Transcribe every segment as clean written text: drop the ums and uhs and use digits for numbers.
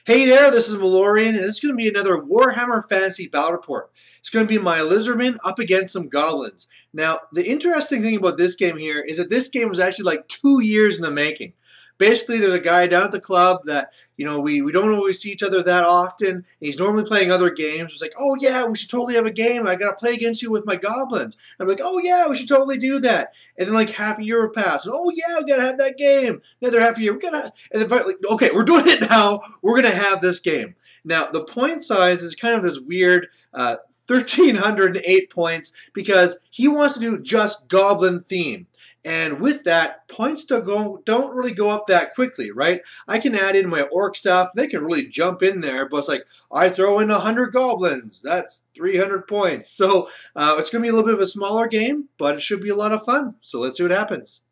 Hey there, this is Malorian, and it's going to be another Warhammer Fantasy Battle Report. It's going to be my Lizardmen up against some Goblins. Now, the interesting thing about this game here is that this game was actually like 2 years in the making. Basically, there's a guy down at the club that, we don't always see each other that often. He's normally playing other games. It's like, oh yeah, we should totally have a game. I got to play against you with my Goblins. And I'm like, oh yeah, we should totally do that. And then like half a year would pass. And, oh yeah, we got to have that game. Another half a year, we got to, and then finally, okay, we're doing it now. We're going to have this game. Now, the point size is kind of this weird 1,308 points because he wants to do just Goblin theme. And with that, points don't really go up that quickly, right? I can add in my orc stuff. They can really jump in there. But it's like, I throw in 100 goblins. That's 300 points. So it's going to be a little bit of a smaller game, but it should be a lot of fun. So let's see what happens.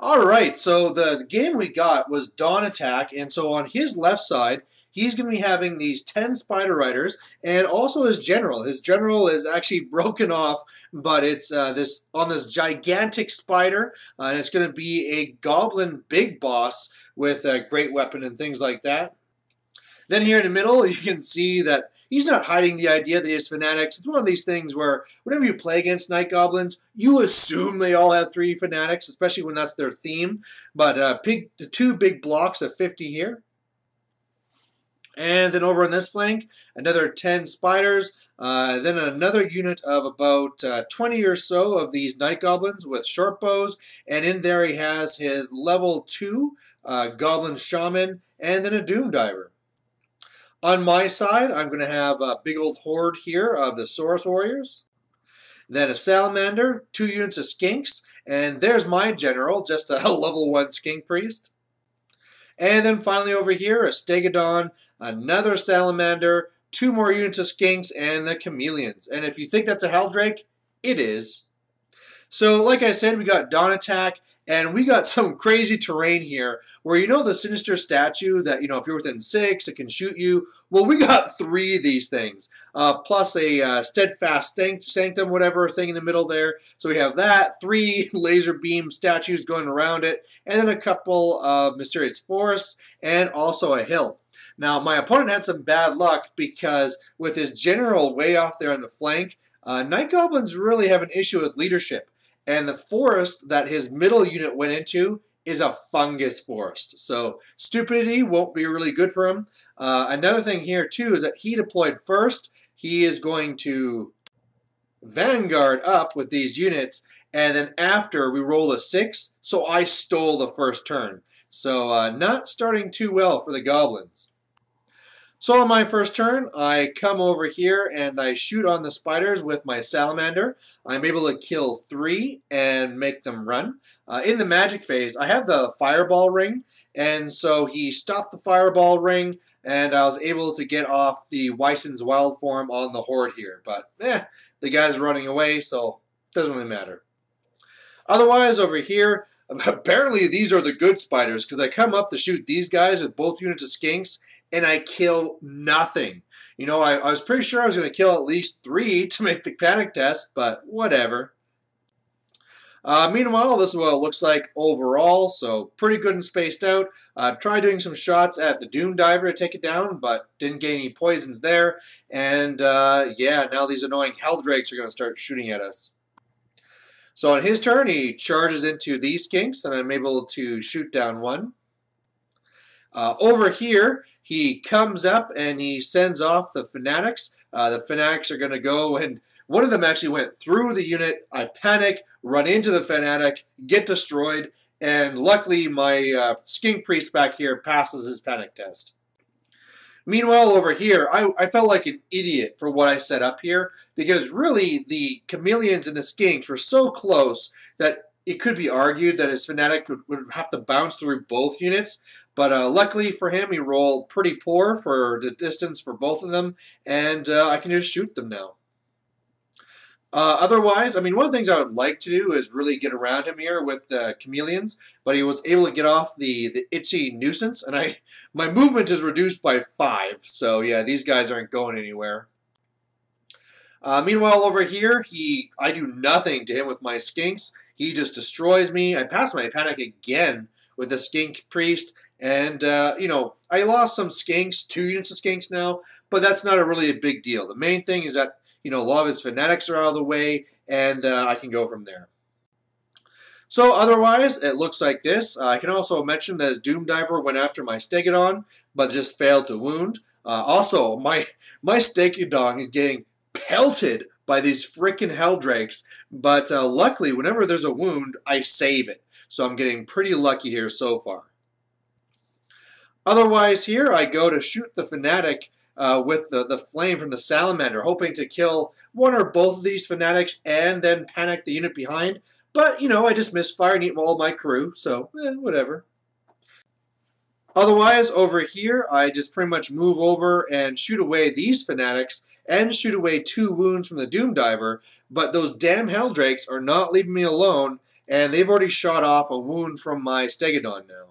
Alright, so the game we got was Dawn Attack, and so on his left side, he's going to be having these 10 Spider Riders, and also his general. His general is actually broken off, but it's this gigantic spider, and it's going to be a Goblin big boss with a great weapon and things like that. Then here in the middle, you can see that he's not hiding the idea that he has fanatics. It's one of these things where whenever you play against Night Goblins, you assume they all have 3 fanatics, especially when that's their theme. But the 2 big blocks of 50 here. And then over on this flank, another 10 spiders. Then another unit of about 20 or so of these Night Goblins with short bows. And in there he has his level 2 Goblin Shaman and then a Doom Diver. On my side, I'm going to have a big old horde here of the Saurus Warriors. Then a Salamander, 2 units of Skinks, and there's my general, just a level 1 Skink Priest. And then finally over here, a Stegodon, another Salamander, 2 more units of Skinks, and the Chameleons. And if you think that's a Helldrake, it is. So, like I said, we got Dawn Attack, and we got some crazy terrain here where the sinister statue that, if you're within 6, it can shoot you. Well, we got 3 of these things, plus a Steadfast Sanctum, whatever thing in the middle there. So we have that, 3 laser beam statues going around it, and then a couple of mysterious forests, and also a hill. Now, my opponent had some bad luck because with his general way off there on the flank, Night Goblins really have an issue with leadership. And the forest that his middle unit went into is a fungus forest. So stupidity won't be really good for him. Another thing here, too, is that he deployed first. He is going to vanguard up with these units. And then after, we roll a 6. So I stole the first turn. So not starting too well for the Goblins. So on my first turn, I come over here and I shoot on the spiders with my Salamander. I'm able to kill 3 and make them run. In the magic phase, I have the Fireball Ring, and so he stopped the Fireball Ring, and I was able to get off the Wyson's Wild Form on the Horde here. But, the guy's running away, so it doesn't really matter. Otherwise, over here, apparently these are the good spiders, because I come up to shoot these guys with both units of Skinks, and I kill nothing. I was pretty sure I was going to kill at least 3 to make the panic test, but whatever. Meanwhile, this is what it looks like overall, so pretty good and spaced out. Tried doing some shots at the Doom Diver to take it down, but didn't get any poisons there. And yeah, now these annoying Helldrakes are going to start shooting at us. So on his turn, he charges into these Skinks, and I'm able to shoot down 1. Over here, he comes up and he sends off the Fanatics. The Fanatics are going to go, and one of them actually went through the unit. I panic, run into the Fanatic, get destroyed, and luckily my Skink Priest back here passes his panic test. Meanwhile, over here, I felt like an idiot for what I set up here, because really the chameleons and the skinks were so close that it could be argued that his fanatic would have to bounce through both units. But luckily for him, he rolled pretty poor for the distance for both of them, and I can just shoot them now. Otherwise, I mean, one of the things I would like to do is really get around him here with the chameleons, but he was able to get off the itchy nuisance, and my movement is reduced by 5, so yeah, these guys aren't going anywhere. Meanwhile, over here, I do nothing to him with my skinks. He just destroys me. I pass my panic again with the skink priest, and, you know, I lost some skinks, 2 units of skinks now, but that's not really a big deal. The main thing is that, you know, a lot of his fanatics are out of the way, and I can go from there. So otherwise, it looks like this. I can also mention that his Doom Diver went after my Stegodon, but just failed to wound. Also, my Stegodon is getting pelted by these frickin' Helldrakes, but luckily, whenever there's a wound, I save it. So I'm getting pretty lucky here so far. Otherwise, here I go to shoot the Fanatic with the flame from the Salamander, hoping to kill one or both of these Fanatics and then panic the unit behind. But, you know, I just misfire and eat all my crew, so whatever. Otherwise, over here, I just pretty much move over and shoot away these Fanatics and shoot away 2 wounds from the Doom Diver, but those damn Helldrakes are not leaving me alone, and they've already shot off a wound from my Stegodon now.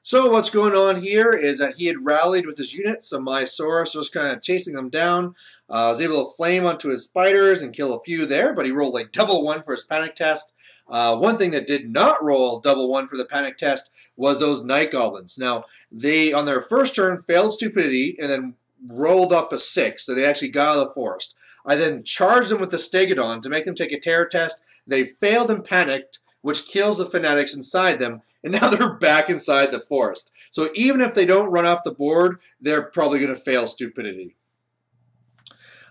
So what's going on here is that he had rallied with his unit, so my Saurus was kind of chasing them down. I was able to flame onto his spiders and kill a few there, but he rolled like double 1 for his panic test. One thing that did not roll double 1 for the panic test was those Night Goblins. Now, they, on their first turn, failed Stupidity and then rolled up a 6, so they actually got out of the forest. I then charged them with the Stegodon to make them take a terror test. They failed and panicked, which kills the Fanatics inside them, and now they're back inside the forest. So even if they don't run off the board, they're probably going to fail Stupidity.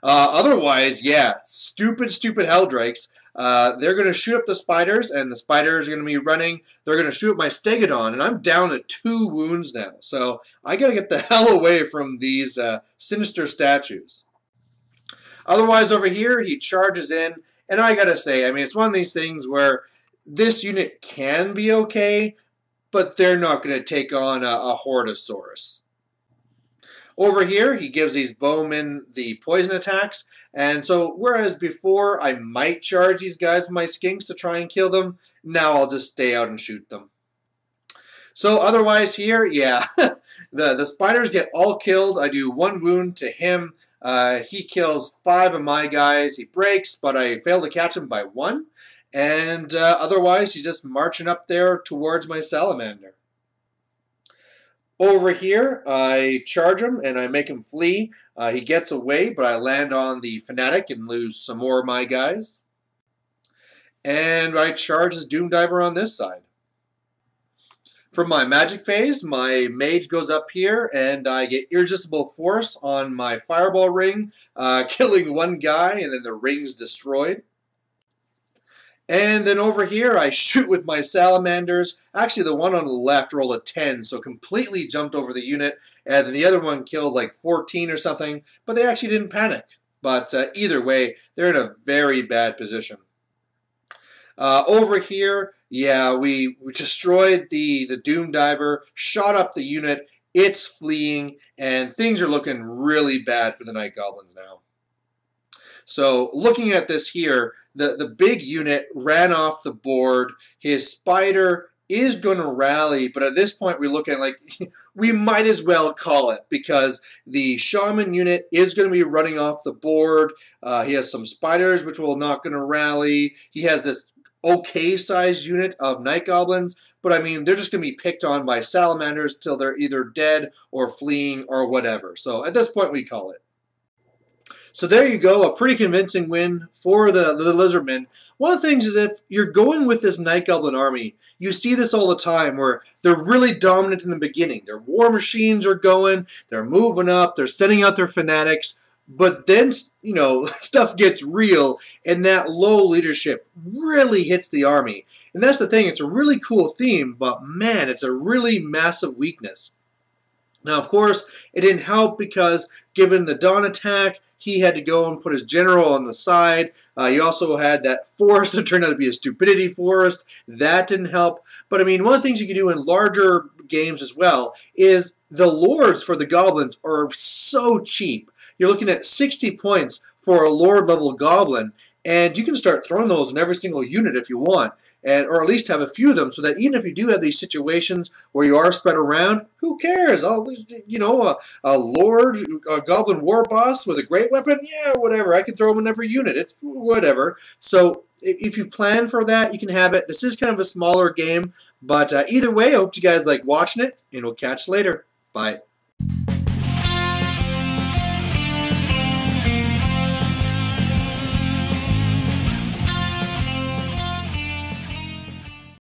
Otherwise, yeah, stupid Helldrakes. They're going to shoot up the spiders, and the spiders are going to be running. They're going to shoot up my Stegodon, and I'm down to 2 wounds now. So I got to get the hell away from these sinister statues. Otherwise, over here, he charges in, and I got to say, I mean, it's one of these things where this unit can be okay, but they're not going to take on a Hordosaurus. Over here, he gives these bowmen the poison attacks, and so whereas before I might charge these guys with my skinks to try and kill them, now I'll just stay out and shoot them. So otherwise here, yeah, the spiders get all killed. I do 1 wound to him. He kills 5 of my guys. He breaks, but I fail to catch him by 1. And otherwise, he's just marching up there towards my Salamander. Over here, I charge him and I make him flee. He gets away, but I land on the Fanatic and lose some more of my guys. And I charge his Doom Diver on this side. For my magic phase, my mage goes up here and I get Irresistible Force on my Fireball Ring, killing 1 guy, and then the ring's destroyed. And then over here, I shoot with my Salamanders. Actually, the one on the left rolled a 10, so completely jumped over the unit. And then the other one killed like 14 or something, but they actually didn't panic. But either way, they're in a very bad position. Over here, yeah, we destroyed the Doom Diver, shot up the unit. It's fleeing, and things are looking really bad for the Night Goblins now. So looking at this here, the big unit ran off the board. His spider is going to rally, but at this point we look at like we might as well call it, because the shaman unit is going to be running off the board. He has some spiders which will not going to rally. He has this okay sized unit of Night Goblins, but I mean they're just going to be picked on by Salamanders till they're either dead or fleeing or whatever. So at this point we call it. So there you go, a pretty convincing win for the Lizardmen. One of the things is if you're going with this Night Goblin army, you see this all the time where they're really dominant in the beginning. Their war machines are going, they're moving up, they're sending out their fanatics, but then, you know, stuff gets real and that low leadership really hits the army. And that's the thing, it's a really cool theme, but man, it's a really massive weakness. Now, of course, it didn't help because given the dawn attack, he had to go and put his general on the side. You also had that forest that turned out to be a stupidity forest. That didn't help. But I mean, one of the things you can do in larger games as well is the lords for the goblins are so cheap. You're looking at 60 points for a lord level goblin, and you can start throwing those in every single unit if you want. And, or at least have a few of them, so that even if you do have these situations where you are spread around, who cares? A lord, a goblin war boss with a great weapon, yeah, whatever. I can throw them in every unit. It's whatever. So if you plan for that, you can have it. This is kind of a smaller game, but either way, I hope you guys like watching it, and we'll catch you later. Bye.